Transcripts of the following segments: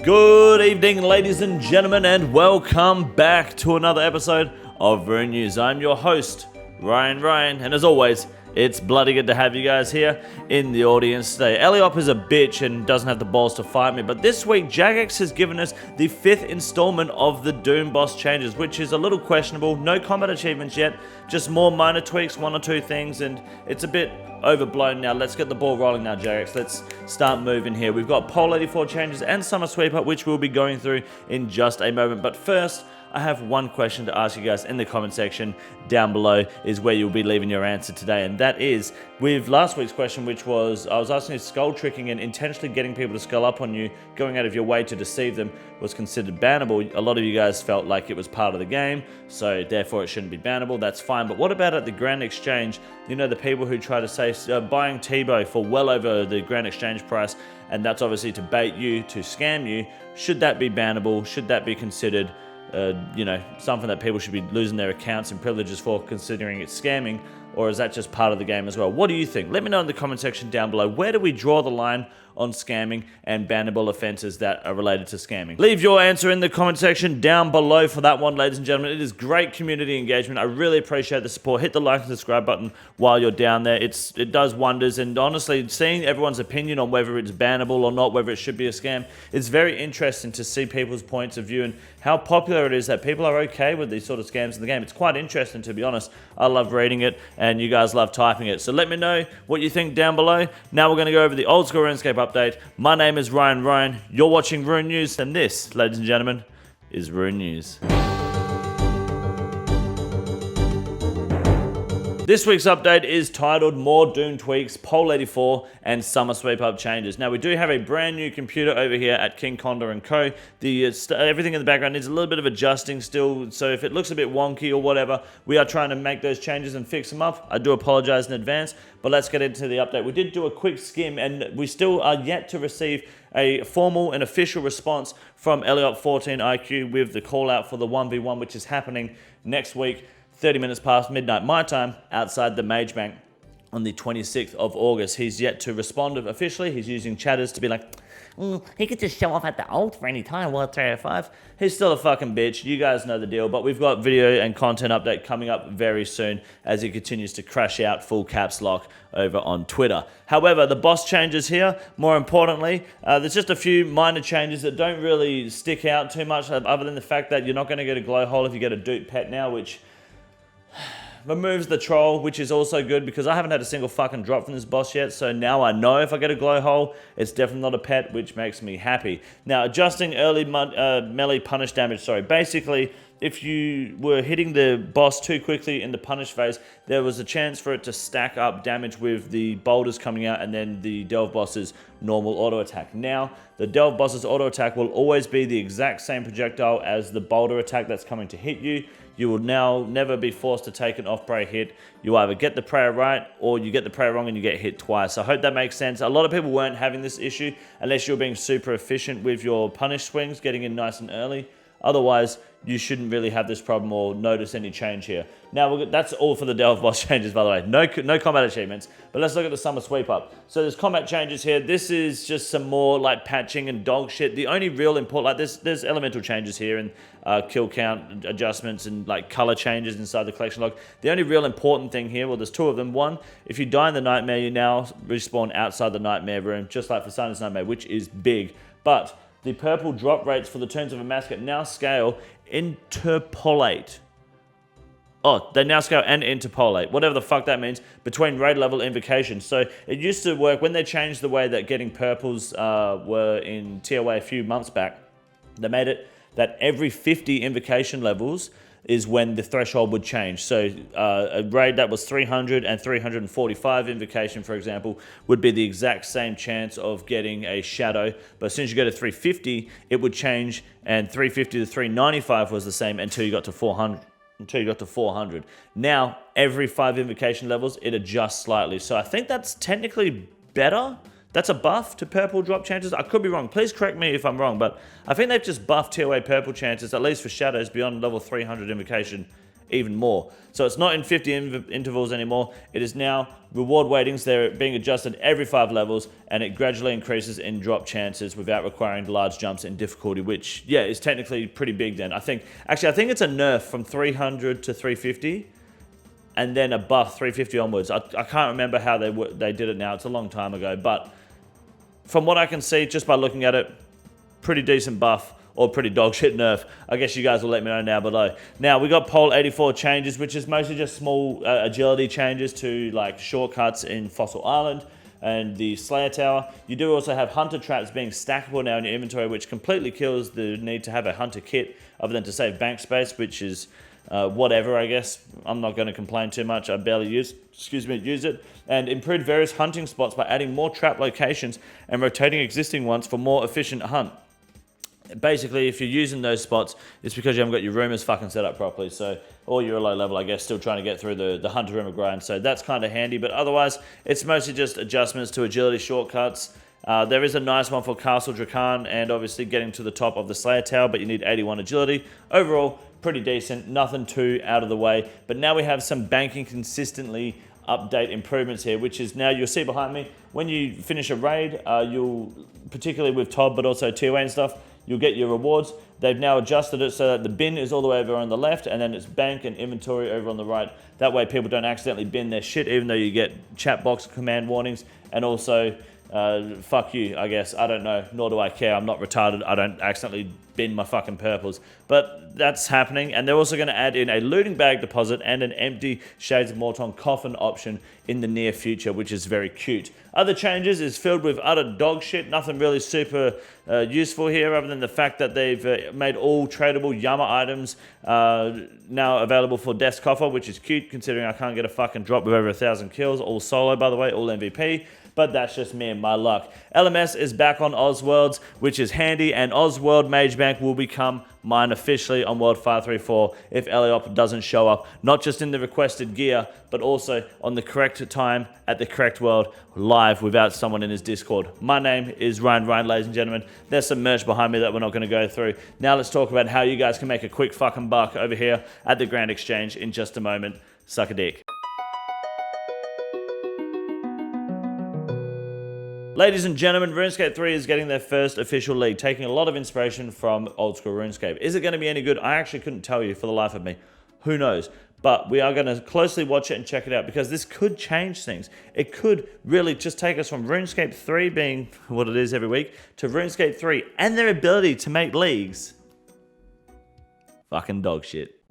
Good evening, ladies and gentlemen, and welcome back to another episode of Rune News. I'm your host, Ryan, and as always, it's bloody good to have you guys here in the audience today. Eliop is a bitch and doesn't have the balls to fight me, but this week, Jagex has given us the 5th installment of the Doom boss changes, which is a little questionable. No combat achievements yet, just more minor tweaks, one or two things, and it's a bit overblown now. Let's get the ball rolling now, Jagex. Let's start moving here. We've got Pole 84 changes and Summer Sweep Up, which we'll be going through in just a moment. But first, I have one question to ask you guys in the comment section down below is where you'll be leaving your answer today. And that is, with last week's question, which was, I was asking if skull tricking and intentionally getting people to skull up on you, going out of your way to deceive them, was considered bannable. A lot of you guys felt like it was part of the game, so therefore it shouldn't be bannable. That's fine. But what about at the Grand Exchange? You know, the people who try to say buying T-Bow for well over the Grand Exchange price, and that's obviously to bait you, to scam you. Should that be bannable? Should that be considered something that people should be losing their accounts and privileges for, considering it's scamming, or is that just part of the game as well? What do you think? Let me know in the comment section down below. Where do we draw the line on scamming and bannable offenses that are related to scamming? Leave your answer in the comment section down below for that one, ladies and gentlemen. It is great community engagement. I really appreciate the support. Hit the like and subscribe button while you're down there. It does wonders, and honestly, seeing everyone's opinion on whether it's bannable or not, whether it should be a scam, it's very interesting to see people's points of view and how popular it is that people are okay with these sort of scams in the game. It's quite interesting, to be honest. I love reading it, and you guys love typing it. So let me know what you think down below. Now we're going to go over the Oldschool Runescape update. My name is Ryan. You're watching Rune News, and this, ladies and gentlemen, is Rune News. This week's update is titled More Doom Tweaks, Pole 84, and Summer Sweep Up Changes. Now, we do have a brand new computer over here at King Condor & Co. Everything in the background needs a little bit of adjusting still, so if it looks a bit wonky or whatever, we are trying to make those changes and fix them up. I do apologize in advance, but let's get into the update. We did do a quick skim, and we still are yet to receive a formal and official response from Eliop 14 IQ with the call out for the 1v1, which is happening next week, 30 minutes past midnight my time, outside the Mage Bank on the 26th of August. He's yet to respond officially. He's using chatters to be like, he could just show off at the ult for any time, World 305. He's still a fucking bitch. You guys know the deal, but we've got video and content update coming up very soon as he continues to crash out full caps lock over on Twitter. However, the boss changes here, more importantly, there's just a few minor changes that don't really stick out too much, other than the fact that you're not going to get a glow hole if you get a dupe pet now, which removes the troll, which is also good because I haven't had a single fucking drop from this boss yet, so now I know if I get a glow hole, it's definitely not a pet, which makes me happy. Now, adjusting early melee punish damage, basically, if you were hitting the boss too quickly in the punish phase, there was a chance for it to stack up damage with the boulders coming out and then the Delve boss's normal auto attack. Now, the Delve boss's auto attack will always be the exact same projectile as the boulder attack that's coming to hit you. You will now never be forced to take an off-prey hit. You either get the prayer right or you get the prayer wrong and you get hit twice. I hope that makes sense. A lot of people weren't having this issue unless you're being super efficient with your punish swings, getting in nice and early. Otherwise, you shouldn't really have this problem or notice any change here. Now, that's all for the Delve boss changes, by the way. No combat achievements, but let's look at the Summer Sweep Up. So there's combat changes here. This is just some more like patching and dog shit. The only real important, like there's elemental changes here and kill count adjustments and like color changes inside the collection log. The only real important thing here, well, there's two of them. One, if you die in the Nightmare, you now respawn outside the Nightmare room, just like for Silence Nightmare, which is big. But the purple drop rates for the Turns of a Massacre now scale interpolate. Oh, they now scale and interpolate, whatever the fuck that means, between raid level invocations. So it used to work when they changed the way that getting purples were in ToA a few months back. They made it that every 50 invocation levels is when the threshold would change. So a raid that was 300 and 345 invocation, for example, would be the exact same chance of getting a shadow. But as soon as you go to 350, it would change, and 350 to 395 was the same until you got to 400. Now, every 5 invocation levels, it adjusts slightly. So I think that's technically better. That's a buff to purple drop chances. I could be wrong. Please correct me if I'm wrong, but I think they've just buffed ToA purple chances, at least for shadows, beyond level 300 invocation even more. So it's not in 50 intervals anymore. It is now reward weightings. They're being adjusted every 5 levels, and it gradually increases in drop chances without requiring large jumps in difficulty, which, yeah, is technically pretty big then. I think it's a nerf from 300 to 350, and then a buff 350 onwards. I can't remember how they did it now. It's a long time ago, but from what I can see, just by looking at it, pretty decent buff. Or pretty dog shit nerf. I guess you guys will let me know down below. Now, we got Pole 84 changes, which is mostly just small agility changes to like shortcuts in Fossil Island and the Slayer Tower. You do also have hunter traps being stackable now in your inventory, which completely kills the need to have a hunter kit other than to save bank space, which is whatever, I guess. I'm not going to complain too much. I barely use it. And improved various hunting spots by adding more trap locations and rotating existing ones for more efficient hunt. Basically, if you're using those spots, it's because you haven't got your rumors fucking set up properly. So, or you're a low level, I guess, still trying to get through the hunter rumor grind. So that's kind of handy. But otherwise, it's mostly just adjustments to agility shortcuts. There is a nice one for Castle Drakan and obviously getting to the top of the Slayer Tower, but you need 81 agility. Overall, pretty decent. Nothing too out of the way. But now we have some banking consistently update improvements here, which is now you'll see behind me, when you finish a raid, you'll, particularly with ToA, but also ToA and stuff, you'll get your rewards. They've now adjusted it so that the bin is all the way over on the left, and then it's bank and inventory over on the right. That way people don't accidentally bin their shit, even though you get chat box command warnings. And also, fuck you, I guess. I don't know, nor do I care. I'm not retarded. I don't accidentally bin my fucking purples. But that's happening, and they're also going to add in a looting bag deposit and an empty Shades of Morton coffin option in the near future, which is very cute. Other changes is filled with utter dog shit. Nothing really super useful here, other than the fact that they've made all tradable Yama items now available for desk coffer, which is cute considering I can't get a fucking drop with over 1,000 kills. All solo, by the way, all MVP. But that's just me and my luck. LMS is back on Osworlds, which is handy, and Osworld Mage Bank will become mine officially on World 534 if Eliop doesn't show up, not just in the requested gear, but also on the correct time at the correct world live without someone in his Discord. My name is Ryan, ladies and gentlemen. There's some merch behind me that we're not going to go through. Now let's talk about how you guys can make a quick fucking buck over here at the Grand Exchange in just a moment. Suck a dick. Ladies and gentlemen, RuneScape 3 is getting their first official league, taking a lot of inspiration from Oldschool Runescape. Is it going to be any good? I actually couldn't tell you for the life of me. Who knows? But we are going to closely watch it and check it out because this could change things. It could really just take us from RuneScape 3 being what it is every week to RuneScape 3 and their ability to make leagues. Fucking dog shit.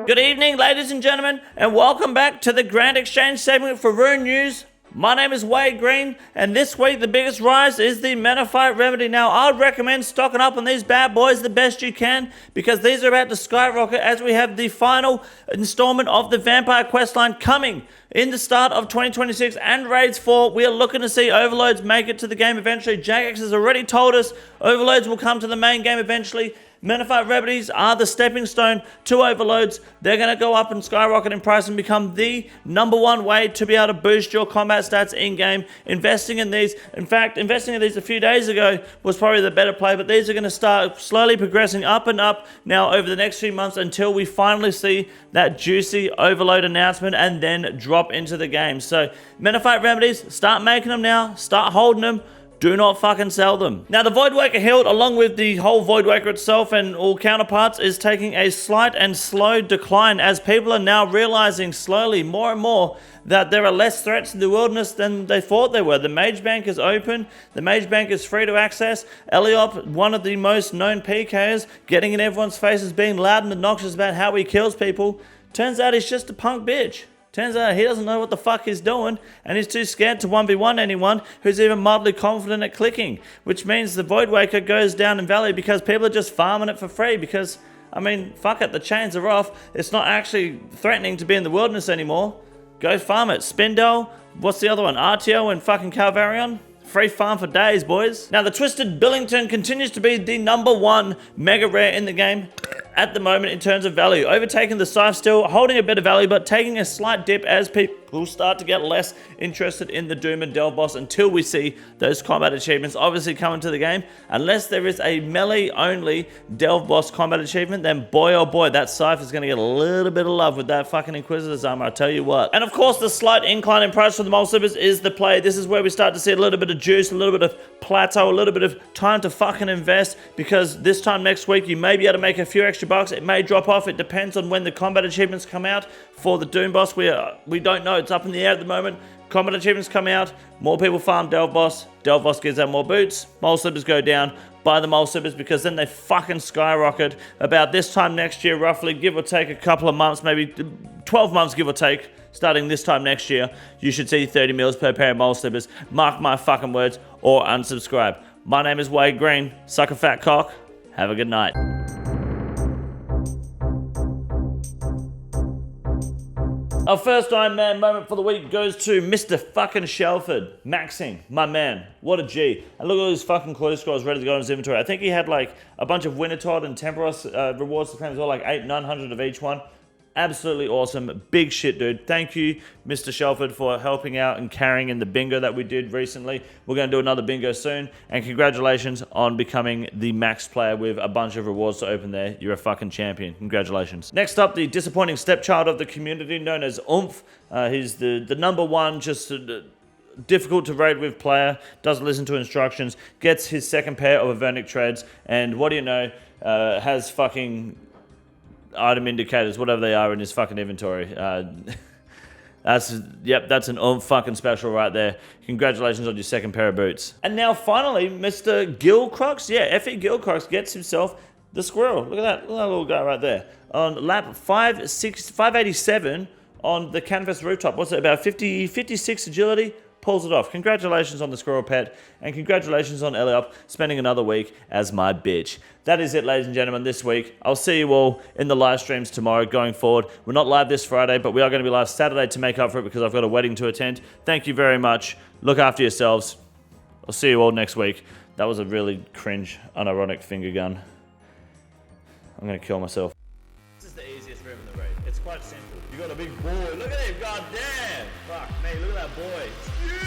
Good evening, ladies and gentlemen, and welcome back to the Grand Exchange segment for Rune News. My name is Wade Green, and this week the biggest rise is the Menophyte Remedy. Now, I'd recommend stocking up on these bad boys the best you can, because these are about to skyrocket as we have the final installment of the Vampire Questline coming in the start of 2026 and Raids 4. We are looking to see Overloads make it to the game eventually. Jagex has already told us Overloads will come to the main game eventually. Menophyte Remedies are the stepping stone to Overloads. They're going to go up and skyrocket in price and become the #1 way to be able to boost your combat stats in-game. Investing in these, in fact, investing in these a few days ago was probably the better play, but these are going to start slowly progressing up and up now over the next few months until we finally see that juicy Overload announcement and then drop into the game. So, Menophyte Remedies, start making them now, start holding them. Do not fucking sell them. Now, the Voidwaker Hilt, along with the whole Voidwaker itself and all counterparts, is taking a slight and slow decline as people are now realizing slowly, more and more, that there are less threats in the wilderness than they thought there were. The Mage Bank is open. The Mage Bank is free to access. Eliop, one of the most known PKs, getting in everyone's faces, being loud and obnoxious about how he kills people. Turns out he's just a punk bitch. Turns out he doesn't know what the fuck he's doing, and he's too scared to 1v1 anyone who's even mildly confident at clicking, which means the Voidwaker goes down in value because people are just farming it for free because, I mean, fuck it, the chains are off. It's not actually threatening to be in the wilderness anymore. Go farm it. Spindle, what's the other one? RTO and fucking Calvarion? Free farm for days, boys. Now, the Twisted Billington continues to be the #1 mega rare in the game at the moment in terms of value. Overtaking the Scythe still, holding a bit of value, but taking a slight dip as people we'll start to get less interested in the Doom and Delve boss until we see those combat achievements obviously come into the game. Unless there is a melee only Delve boss combat achievement, then boy oh boy, that Scythe is going to get a little bit of love with that fucking Inquisitor's armor, I tell you what. And of course, the slight incline in price for the Mole Slippers is the play. This is where we start to see a little bit of juice, a little bit of plateau, a little bit of time to fucking invest, because this time next week you may be able to make a few extra bucks. It may drop off. It depends on when the combat achievements come out for the Doom boss. We don't know. It's up in the air at the moment. Combat achievements come out, more people farm Delve boss gives out more boots, Mole Slippers go down, buy the Mole Slippers because then they fucking skyrocket. About this time next year, roughly, give or take a couple of months, maybe 12 months give or take, starting this time next year, you should see 30 mils per pair of Mole Slippers. Mark my fucking words or unsubscribe. My name is Wade Green, suck a fat cock, have a good night. Our first Ironman moment for the week goes to Mr. fucking Shelford. Maxing, my man. What a G. And look at all his fucking clue scrolls ready to go in his inventory. I think he had like a bunch of Wintertodt and Temporos rewards to claim as well, like 800-900 of each one. Absolutely awesome. Big shit, dude. Thank you, Mr. Shelford, for helping out and carrying in the bingo that we did recently. We're going to do another bingo soon. And congratulations on becoming the max player with a bunch of rewards to open there. You're a fucking champion. Congratulations. Next up, the disappointing stepchild of the community known as Oomph. He's the number one, just difficult to raid with player. Doesn't listen to instructions. Gets his second pair of Avernic treads. And what do you know? Has fucking item indicators, whatever they are, in his fucking inventory. That's an fucking special right there. Congratulations on your second pair of boots. And now finally, Mr. Gilcrux, Effie Gilcrux gets himself the squirrel. Look at that little guy right there. On lap 587 on the canvas rooftop. What's it, about 56 agility? Pulls it off. Congratulations on the squirrel pet, and congratulations on Eliop spending another week as my bitch. That is it, ladies and gentlemen, this week. I'll see you all in the live streams tomorrow going forward. We're not live this Friday, but we are going to be live Saturday to make up for it because I've got a wedding to attend. Thank you very much. Look after yourselves. I'll see you all next week. That was a really cringe, unironic finger gun. I'm going to kill myself. This is the easiest room in the raid. It's quite simple. You got a big boy. Look at him. God damn. Fuck me. Look at that boy. It's huge.